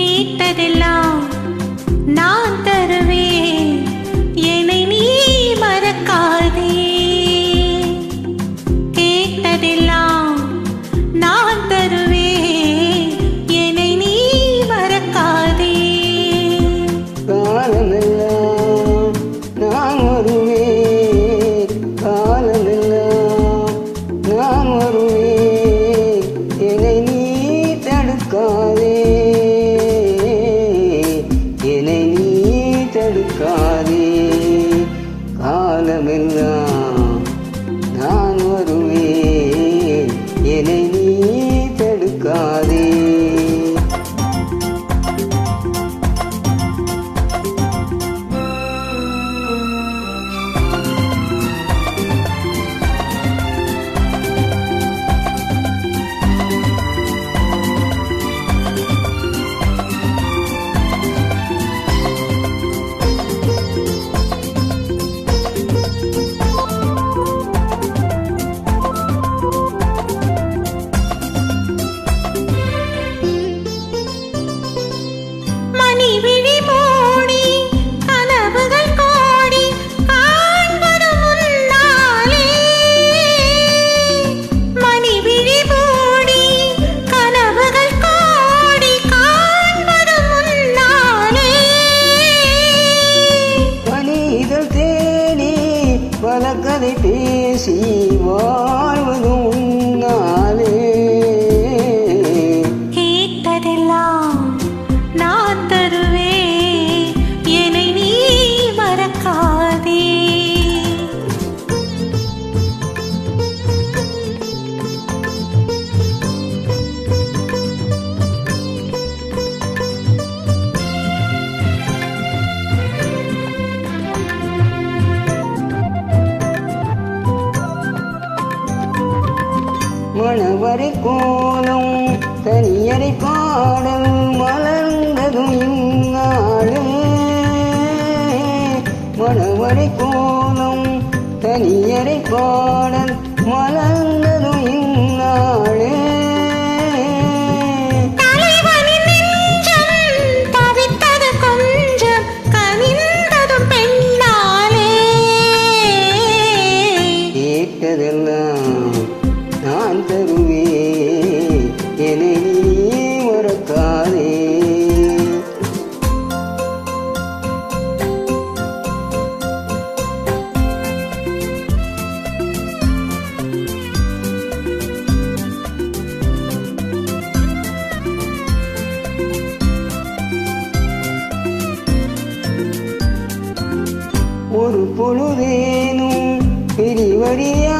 கேட்டதெல்லாம் நான் தருவேன், என்னை நீ மறக்காதே. கேட்டதெல்லாம் நான் தருவேன், என்னை நீ மறக்காதே. காலமெல்லாம் நான் வருவேன், காலமெல்லாம் நான் வருவேன், என்னை நீ தடுக்காதே, என்னை நீ தடுக்காதே. காலமெல்லாம் நான் வருவேன், என்னை நீ தடுக்காதே. பலகதை பேசி வாழ்வது உன்னாலே. கேட்டதெல்லாம் நான் தருவேன், என்னை நீ மறக்காதே. மணவரை கோலம் தனியரை பாடல் மலர்ந்ததும் இந்நாளே. மணவரை கோலம் தனியரை பாடல் மலர்ந்ததும் இந்நாளே. கேட்டதெல்லாம் நான் தருவேன், என்னை நீ மறக்காதே. ஒரு பொழுதேனும் பிரிவடியா